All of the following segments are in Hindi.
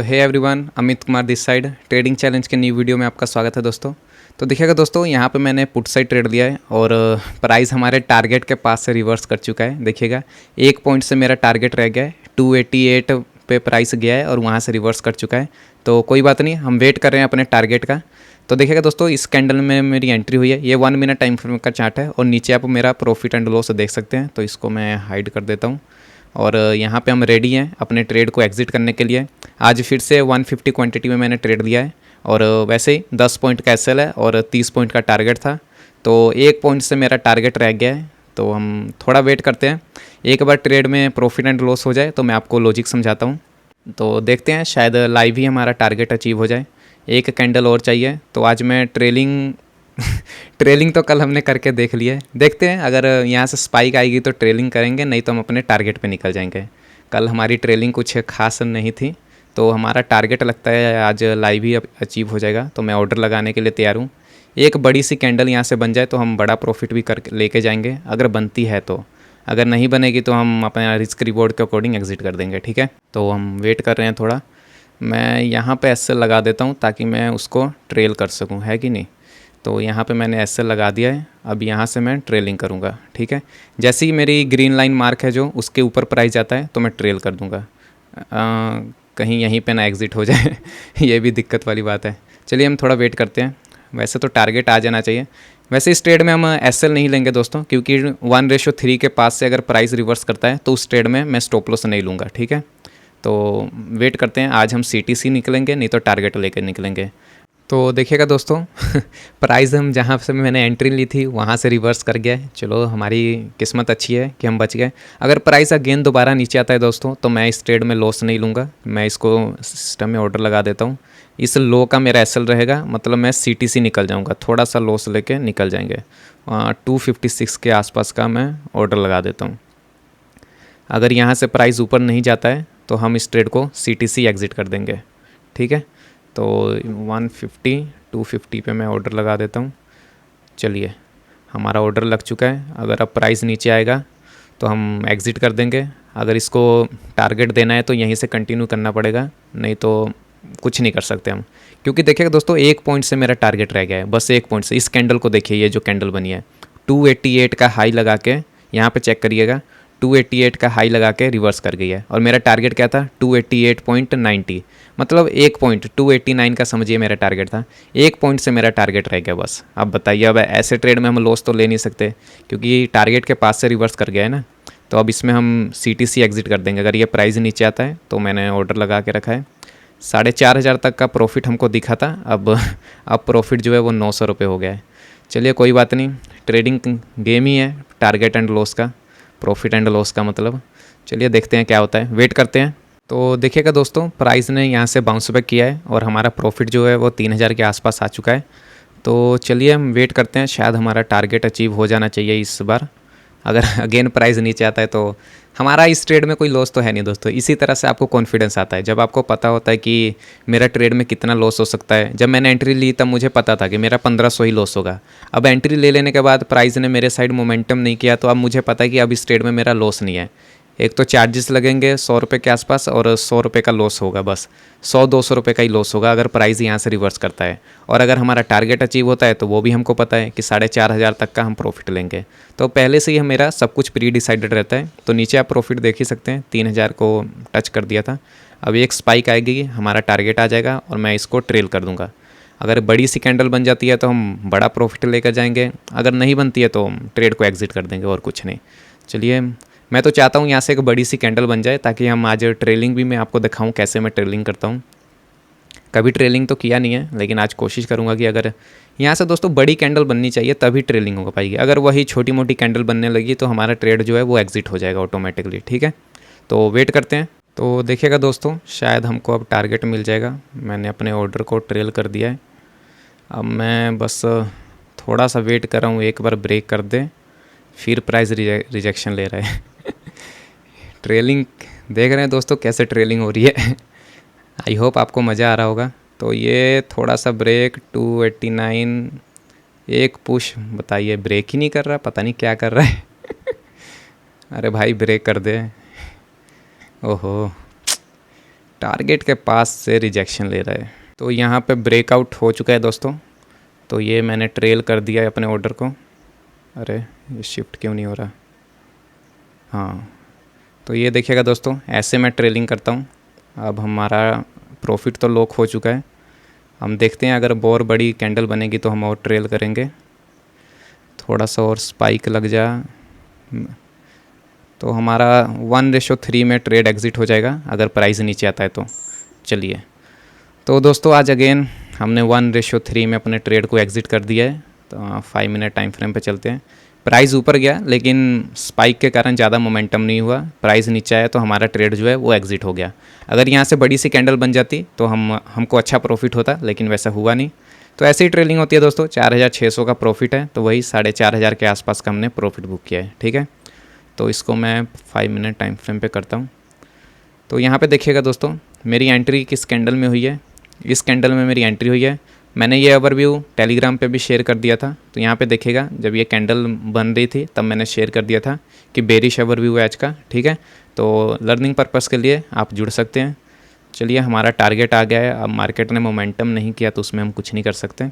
Hey everyone, Amit Kumar this side trading challenge के न्यू वीडियो में आपका स्वागत है दोस्तों। तो देखिएगा दोस्तों, यहाँ पे मैंने पुट साइड ट्रेड लिया है और प्राइस हमारे टारगेट के पास से रिवर्स कर चुका है। देखिएगा 1 पॉइंट से मेरा टारगेट रह गया है, 288 पे प्राइस गया है और वहाँ से रिवर्स कर चुका है। तो कोई बात नहीं, हम वेट कर रहे हैं अपने टारगेट का। तो देखिएगा दोस्तों, इस कैंडल में मेरी एंट्री हुई है। ये 1 मिनट टाइम फ्रेम का चार्ट है और नीचे आप मेरा प्रॉफिट एंड लॉस देख सकते हैं। तो इसको मैं हाइड कर देता हूँ और यहाँ पे हम रेडी हैं अपने ट्रेड को एग्जिट करने के लिए। आज फिर से 150 क्वांटिटी में मैंने ट्रेड लिया है और वैसे ही 10 पॉइंट का एसएल है और 30 पॉइंट का टारगेट था। तो 1 पॉइंट से मेरा टारगेट रह गया है। तो हम थोड़ा वेट करते हैं, एक बार ट्रेड में प्रॉफिट एंड लॉस हो जाए तो मैं आपको लॉजिक समझाता हूँ। तो देखते हैं, शायद लाइव ही हमारा टारगेट अचीव हो जाए। एक कैंडल और चाहिए। तो आज मैं ट्रेलिंग ट्रेलिंग तो कल हमने करके देख लिया है। देखते हैं, अगर यहाँ से स्पाइक आएगी तो ट्रेलिंग करेंगे, नहीं तो हम अपने टारगेट पे निकल जाएंगे। कल हमारी ट्रेलिंग कुछ खास नहीं थी, तो हमारा टारगेट लगता है आज लाइव ही अचीव हो जाएगा। तो मैं ऑर्डर लगाने के लिए तैयार हूँ। एक बड़ी सी कैंडल यहाँ से बन जाए तो हम बड़ा प्रॉफिट भी कर लेके जाएंगे, अगर बनती है तो। अगर नहीं बनेगी तो हम अपने रिस्क रिवॉर्ड के अकॉर्डिंग एग्जिट कर देंगे, ठीक है। तो हम वेट कर रहे हैं थोड़ा। मैं यहाँ पे एसएल लगा देता हूँ ताकि मैं उसको ट्रेल कर सकूँ, है कि नहीं। तो यहाँ पे मैंने एसएल लगा दिया है। अब यहाँ से मैं ट्रेलिंग करूँगा, ठीक है। जैसे ही मेरी ग्रीन लाइन मार्क है जो उसके ऊपर प्राइस जाता है तो मैं ट्रेल कर दूँगा, कहीं यहीं पे ना एग्ज़िट हो जाए ये भी दिक्कत वाली बात है। चलिए हम थोड़ा वेट करते हैं। वैसे तो टारगेट आ जाना चाहिए। वैसे इस ट्रेड में हम एसएल नहीं लेंगे दोस्तों, क्योंकि 1:3 के पास से अगर प्राइस रिवर्स करता है तो उस ट्रेड में मैं स्टॉप लॉस नहीं लूँगा, ठीक है। तो वेट करते हैं, आज हम सीटीसी निकलेंगे, नहीं तो टारगेट लेकर निकलेंगे। तो देखिएगा दोस्तों प्राइस हम जहाँ से मैंने एंट्री ली थी वहाँ से रिवर्स कर गया है। चलो, हमारी किस्मत अच्छी है कि हम बच गए। अगर प्राइस अगेन दोबारा नीचे आता है दोस्तों तो मैं इस ट्रेड में लॉस नहीं लूँगा। मैं इसको सिस्टम में ऑर्डर लगा देता हूँ। इस लो का मेरा एसएल रहेगा, मतलब मैं सीटीसी निकल जाऊँगा, थोड़ा सा लॉस लेके निकल जाएंगे। 256 के आसपास का मैं ऑर्डर लगा देता हूँ। अगर यहाँ से प्राइस ऊपर नहीं जाता है तो हम इस ट्रेड को सीटीसी एग्जिट कर देंगे, ठीक है। तो 150 250 पे मैं ऑर्डर लगा देता हूँ। चलिए, हमारा ऑर्डर लग चुका है। अगर अब प्राइस नीचे आएगा तो हम एग्ज़िट कर देंगे। अगर इसको टारगेट देना है तो यहीं से कंटिन्यू करना पड़ेगा, नहीं तो कुछ नहीं कर सकते हम। क्योंकि देखिएगा दोस्तों, 1 पॉइंट से मेरा टारगेट रह गया है, बस 1 पॉइंट से। इस कैंडल को देखिए, ये जो कैंडल बनी है 288 का हाई लगा के, यहाँ पे चेक करिएगा, 288 का हाई लगा के रिवर्स कर गई है। और मेरा टारगेट क्या था, 288.90, मतलब 1 पॉइंट 289 का समझिए मेरा टारगेट था। 1 पॉइंट से मेरा टारगेट रह गया बस। अब बताइए, अब ऐसे ट्रेड में हम लॉस तो ले नहीं सकते, क्योंकि टारगेट के पास से रिवर्स कर गया है ना। तो अब इसमें हम सीटीसी एग्जिट कर देंगे। अगर ये प्राइस नीचे आता है तो मैंने ऑर्डर लगा के रखा है। 4,500 तक का प्रॉफिट हमको दिखा था, अब प्रॉफिट जो है वो 900 रुपये हो गया है। चलिए कोई बात नहीं, ट्रेडिंग गेम ही है, टारगेट एंड लॉस का, प्रॉफिट एंड लॉस का मतलब। चलिए देखते हैं क्या होता है, वेट करते हैं। तो देखिएगा दोस्तों, प्राइस ने यहाँ से बाउंस बैक किया है और हमारा प्रॉफिट जो है वो 3,000 के आसपास आ चुका है। तो चलिए हम वेट करते हैं, शायद हमारा टारगेट अचीव हो जाना चाहिए इस बार। अगर अगेन प्राइस नीचे आता है तो हमारा इस ट्रेड में कोई लॉस तो है नहीं दोस्तों। इसी तरह से आपको कॉन्फिडेंस आता है जब आपको पता होता है कि मेरा ट्रेड में कितना लॉस हो सकता है। जब मैंने एंट्री ली तब मुझे पता था कि मेरा 1500 ही लॉस होगा। अब एंट्री ले लेने के बाद प्राइस ने मेरे साइड मोमेंटम नहीं किया, तो अब मुझे पता है कि अब इस ट्रेड में मेरा लॉस नहीं है। एक तो चार्जेस लगेंगे 100 रुपये के आसपास और 100 रुपये का लॉस होगा, बस 100-200 रुपये का ही लॉस होगा अगर प्राइस यहाँ से रिवर्स करता है। और अगर हमारा टारगेट अचीव होता है तो वो भी हमको पता है कि 4,500 तक का हम प्रॉफिट लेंगे। तो पहले से ही मेरा सब कुछ प्री डिसाइडेड रहता है। तो नीचे आप प्रॉफिट देख ही सकते हैं, 3,000 को टच कर दिया था। अब एक स्पाइक आएगी, हमारा टारगेट आ जाएगा और मैं इसको ट्रेल कर दूँगा। अगर बड़ी सी कैंडल बन जाती है तो हम बड़ा प्रॉफिट लेकर जाएंगे, अगर नहीं बनती है तो ट्रेड को एग्जिट कर देंगे और कुछ नहीं। चलिए, मैं तो चाहता हूँ यहाँ से एक बड़ी सी कैंडल बन जाए ताकि हम आज ट्रेलिंग भी मैं आपको दिखाऊँ कैसे मैं ट्रेलिंग करता हूँ। कभी ट्रेलिंग तो किया नहीं है, लेकिन आज कोशिश करूँगा कि अगर यहाँ से दोस्तों बड़ी कैंडल बननी चाहिए तभी ट्रेलिंग हो पाएगी। अगर वही छोटी मोटी कैंडल बनने लगी तो हमारा ट्रेड जो है वो एग्जिट हो जाएगा ऑटोमेटिकली, ठीक है। तो वेट करते हैं। तो देखिएगा दोस्तों, शायद हमको अब टारगेट मिल जाएगा। मैंने अपने ऑर्डर को ट्रेल कर दिया है। अब मैं बस थोड़ा सा वेट कर रहा हूँ, एक बार ब्रेक कर दे, फिर प्राइस रिजेक्शन ले रहा है ट्रेलिंग देख रहे हैं दोस्तों कैसे ट्रेलिंग हो रही है आई होप आपको मज़ा आ रहा होगा। तो ये थोड़ा सा ब्रेक 289, एक पुश, बताइए ब्रेक ही नहीं कर रहा, पता नहीं क्या कर रहा है अरे भाई ब्रेक कर दे, ओहो टारगेट के पास से रिजेक्शन ले रहा है। तो यहाँ पे ब्रेकआउट हो चुका है दोस्तों। तो ये मैंने ट्रेल कर दिया है अपने ऑर्डर को। अरे ये शिफ्ट क्यों नहीं हो रहा। हाँ, तो ये देखिएगा दोस्तों, ऐसे मैं ट्रेलिंग करता हूँ। अब हमारा प्रॉफिट तो लॉक हो चुका है। हम देखते हैं अगर और बड़ी कैंडल बनेगी तो हम और ट्रेल करेंगे। थोड़ा सा और स्पाइक लग जा तो हमारा 1:3 में ट्रेड एग्ज़िट हो जाएगा अगर प्राइस नीचे आता है तो। चलिए, तो दोस्तों आज अगेन हमने 1:3 में अपने ट्रेड को एग्ज़िट कर दिया है। तो 5 मिनट टाइम फ्रेम पे चलते हैं। प्राइस ऊपर गया लेकिन स्पाइक के कारण ज़्यादा मोमेंटम नहीं हुआ। प्राइस नीचे आया तो हमारा ट्रेड जो है वो एग्ज़िट हो गया। अगर यहाँ से बड़ी सी कैंडल बन जाती तो हमको अच्छा प्रॉफिट होता, लेकिन वैसा हुआ नहीं। तो ऐसे ही ट्रेडिंग होती है दोस्तों। 4600 का प्रॉफिट है, तो वही 4500 के आसपास का हमने प्रॉफिट बुक किया है। ठीक है, तो इसको मैं 5 मिनट टाइम फ्रेम पे करता हूँ। तो यहाँ पे देखिएगा दोस्तों, मेरी एंट्री किस कैंडल में हुई है। इस कैंडल में मेरी एंट्री हुई है। मैंने ये ओवरव्यू टेलीग्राम पे भी शेयर कर दिया था। तो यहाँ पे देखिएगा, जब ये कैंडल बन रही थी तब मैंने शेयर कर दिया था कि बेरिश ओवरव्यू है आज का। ठीक है, तो लर्निंग पर्पज़ के लिए आप जुड़ सकते हैं। चलिए, हमारा टारगेट आ गया है। अब मार्केट ने मोमेंटम नहीं किया तो उसमें हम कुछ नहीं कर सकते।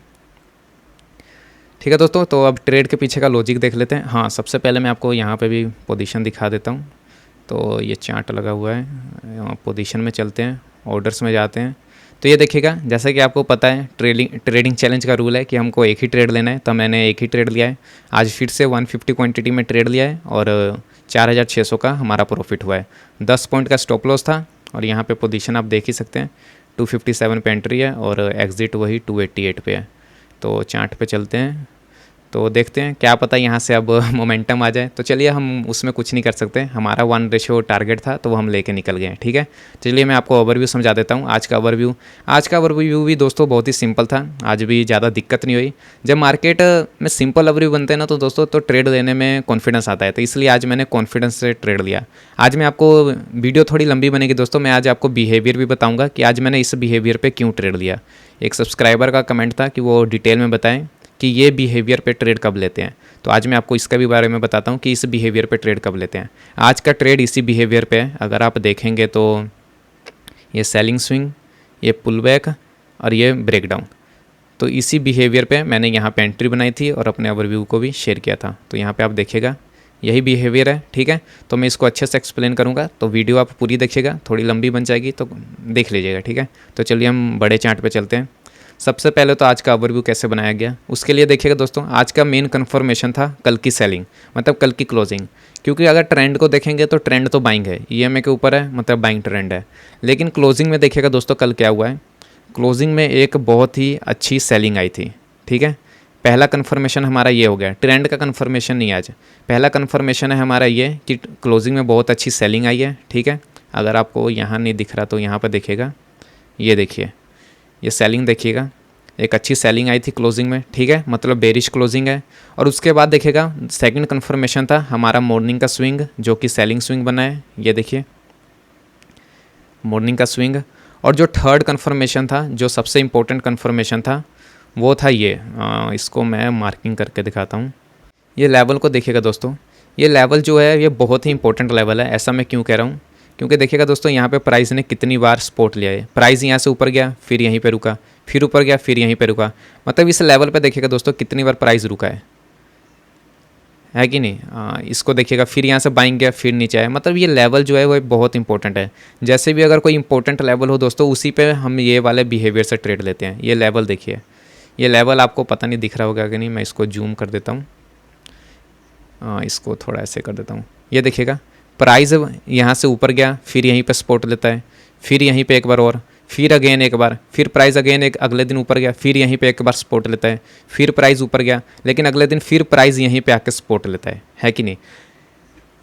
ठीक है दोस्तों, तो अब ट्रेड के पीछे का लॉजिक देख लेते हैं। हाँ, सबसे पहले मैं आपको यहाँ पे भी पोजीशन दिखा देता हूँ। तो ये चार्ट लगा हुआ है, पोजीशन में चलते हैं, ऑर्डर्स में जाते हैं। तो ये देखिएगा, जैसा कि आपको पता है ट्रेडिंग चैलेंज का रूल है कि हमको एक ही ट्रेड लेना है। तो मैंने एक ही ट्रेड लिया है। आज फिर से 150 क्वांटिटी में ट्रेड लिया है और 4600 का हमारा प्रॉफिट हुआ है। 10 पॉइंट का स्टॉप लॉस था और यहाँ पे पोजीशन आप देख ही सकते हैं। 257 पे एंट्री है और एग्ज़िट वही 288 पे है। तो चार्ट पे चलते हैं, तो देखते हैं, क्या पता यहाँ से अब मोमेंटम आ जाए। तो चलिए, हम उसमें कुछ नहीं कर सकते। हमारा 1 टारगेट था तो वो हम लेके निकल गए। ठीक है, चलिए मैं आपको ओवरव्यू समझा देता हूँ। आज का ओवरव्यू भी दोस्तों बहुत ही सिंपल था। आज भी ज़्यादा दिक्कत नहीं हुई। जब मार्केट में सिंपल ओवरव्यू बनते हैं ना तो दोस्तों तो ट्रेड लेने में कॉन्फिडेंस आता है। तो इसलिए आज मैंने कॉन्फिडेंस से ट्रेड लिया। आज मैं आपको, वीडियो थोड़ी लंबी बनेगी दोस्तों, मैं आज आपको बिहेवियर भी बताऊँगा कि आज मैंने इस बिहेवियर पर क्यों ट्रेड लिया। एक सब्सक्राइबर का कमेंट था कि वो डिटेल में बताएं कि ये बिहेवियर पे ट्रेड कब लेते हैं। तो आज मैं आपको इसका भी बारे में बताता हूँ कि इस बिहेवियर पे ट्रेड कब लेते हैं। आज का ट्रेड इसी बिहेवियर पे है। अगर आप देखेंगे तो ये सेलिंग स्विंग, ये पुल बैक और ये ब्रेकडाउन, तो इसी बिहेवियर पे मैंने यहाँ पे एंट्री बनाई थी और अपने ओवरव्यू को भी शेयर किया था। तो यहाँ पे आप देखिएगा, यही बिहेवियर है। ठीक है, तो मैं इसको अच्छे से एक्सप्लेन करूँगा, तो वीडियो आप पूरी देखिएगा। थोड़ी लंबी बन जाएगी तो देख लीजिएगा। ठीक है, तो चलिए हम बड़े चार्ट पे चलते हैं। सबसे पहले तो आज का ओवरव्यू कैसे बनाया गया उसके लिए देखिएगा दोस्तों, आज का मेन कन्फर्मेशन था कल की सेलिंग, मतलब कल की क्लोजिंग। क्योंकि अगर ट्रेंड को देखेंगे तो ट्रेंड तो बाइंग है, ईएमए के ऊपर है, मतलब बाइंग ट्रेंड है। लेकिन क्लोजिंग में देखिएगा दोस्तों, कल क्या हुआ है। क्लोजिंग में एक बहुत ही अच्छी सेलिंग आई थी। ठीक है, पहला कन्फर्मेशन हमारा ये हो गया। ट्रेंड का कन्फर्मेशन नहीं आज, पहला कन्फर्मेशन है हमारा ये कि क्लोजिंग में बहुत अच्छी सेलिंग आई है। ठीक है, अगर आपको यहाँ नहीं दिख रहा तो यहाँ पर देखिएगा, ये देखिए, ये सेलिंग देखिएगा, एक अच्छी सेलिंग आई थी क्लोजिंग में। ठीक है, मतलब बेरिश क्लोजिंग है। और उसके बाद देखिएगा, सेकंड कन्फर्मेशन था हमारा मॉर्निंग का स्विंग, जो कि सेलिंग स्विंग बना है। ये देखिए, मॉर्निंग का स्विंग। और जो थर्ड कन्फर्मेशन था, जो सबसे इम्पोर्टेंट कन्फर्मेशन था, वो था ये, इसको मैं मार्किंग करके दिखाता हूँ। ये लेवल को देखिएगा दोस्तों, ये लेवल जो है ये बहुत ही इंपॉर्टेंट लेवल है। ऐसा मैं क्यों कह रहा हूँ, क्योंकि देखिएगा दोस्तों, यहाँ पे प्राइस ने कितनी बार सपोर्ट लिया है। प्राइस यहाँ से ऊपर गया, फिर यहीं पे रुका, फिर ऊपर गया, फिर यहीं पे रुका। मतलब इस लेवल पे देखिएगा दोस्तों कितनी बार प्राइस रुका है कि नहीं। इसको देखिएगा, फिर यहाँ से बाइंग गया, फिर नीचे आया। मतलब ये लेवल जो है वो बहुत इंपॉर्टेंट है। जैसे भी अगर कोई इंपॉर्टेंट लेवल हो दोस्तों, उसी पे हम ये वाले बिहेवियर से ट्रेड लेते हैं। ये लेवल देखिए, ये लेवल आपको पता नहीं दिख रहा होगा कि नहीं, मैं इसको जूम कर देता हूँ, इसको थोड़ा ऐसे कर देता हूँ। ये देखिएगा, प्राइस यहाँ से ऊपर गया, फिर यहीं पे सपोर्ट लेता है, फिर यहीं पे एक बार और, फिर अगेन एक बार, फिर प्राइस अगेन एक अगले दिन ऊपर गया, फिर यहीं पे एक बार सपोर्ट लेता है, फिर प्राइस ऊपर गया, लेकिन अगले दिन फिर प्राइस यहीं पे आके सपोर्ट लेता है कि नहीं।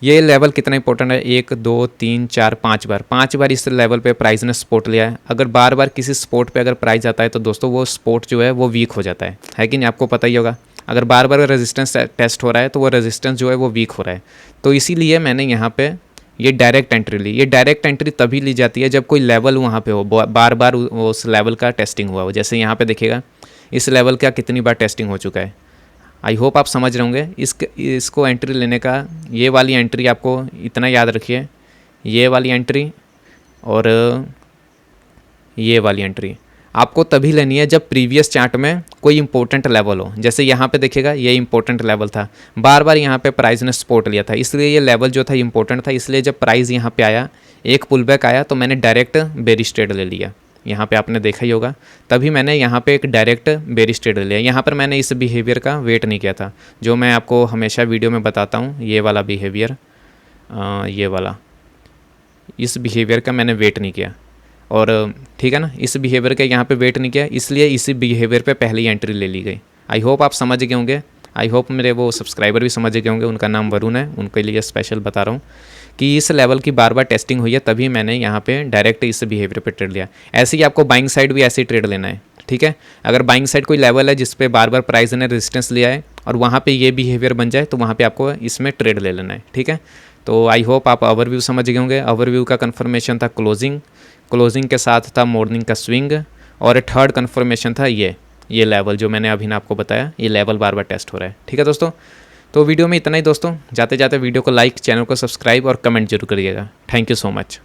ये लेवल कितना इंपॉर्टेंट है, 1 2 3 4 5 बार इस लेवल पे प्राइस ने सपोर्ट लिया है। अगर बार बार किसी सपोर्ट पे अगर प्राइस आता है तो दोस्तों वो सपोर्ट जो है वो वीक हो जाता है कि नहीं, आपको पता ही होगा। अगर बार बार रेजिस्टेंस टेस्ट हो रहा है तो वो रेजिस्टेंस जो है वो वीक हो रहा है। तो इसीलिए मैंने यहाँ पे ये डायरेक्ट एंट्री ली। ये डायरेक्ट एंट्री तभी ली जाती है जब कोई लेवल वहाँ पे हो, बार बार उस लेवल का टेस्टिंग हुआ हो। जैसे यहाँ पे देखिएगा, इस लेवल का कितनी बार टेस्टिंग हो चुका है। आई होप आप समझ रहे होंगे। इसको एंट्री लेने का, ये वाली एंट्री आपको इतना याद रखिए, ये वाली एंट्री और ये वाली एंट्री आपको तभी लेनी है जब प्रीवियस चार्ट में कोई इंपॉर्टेंट लेवल हो। जैसे यहाँ पे देखिएगा ये इंपॉर्टेंट लेवल था, बार बार यहाँ पे प्राइस ने सपोर्ट लिया था, इसलिए ये लेवल जो था इंपॉर्टेंट था। इसलिए जब प्राइस यहाँ पे आया, एक पुल बैक आया, तो मैंने डायरेक्ट बेरिश ट्रेड ले लिया। यहाँ पे आपने देखा ही होगा, तभी मैंने यहाँ पे एक डायरेक्ट बेरिश ट्रेड ले लिया। यहाँ पर मैंने इस बिहेवियर का वेट नहीं किया था, जो मैं आपको हमेशा वीडियो में बताता हूँ। ये वाला बिहेवियर, ये वाला, इस बिहेवियर का मैंने वेट नहीं किया। और ठीक है ना, इस बिहेवियर का यहाँ पे वेट नहीं किया, इसलिए इसी बिहेवियर पे पहली एंट्री ले ली गई। आई होप आप समझ गए होंगे, आई होप मेरे वो सब्सक्राइबर भी समझ गए होंगे। उनका नाम वरुण है, उनके लिए स्पेशल बता रहा हूँ कि इस लेवल की बार बार टेस्टिंग हुई है, तभी मैंने यहाँ पे डायरेक्ट इस बिहेवियर पे ट्रेड लिया। ऐसे ही आपको बाइंग साइड भी ऐसे ही ट्रेड लेना है, ठीक है। अगर बाइंग साइड कोई लेवल है जिस पे बार बार प्राइस ने रेजिस्टेंस लिया है और वहाँ पे ये बिहेवियर बन जाए, तो वहाँ पे आपको इसमें ट्रेड ले लेना है, ठीक है। तो आई होप आप ओवरव्यू समझ गए होंगे। ओवरव्यू का कन्फर्मेशन था क्लोजिंग के साथ था मॉर्निंग का स्विंग, और थर्ड कन्फर्मेशन था ये लेवल जो मैंने अभी ना आपको बताया, ये लेवल बार बार टेस्ट हो रहा है, ठीक है दोस्तों। तो वीडियो में इतना ही दोस्तों। जाते जाते वीडियो को लाइक, चैनल को सब्सक्राइब और कमेंट जरूर करिएगा। Thank you so much.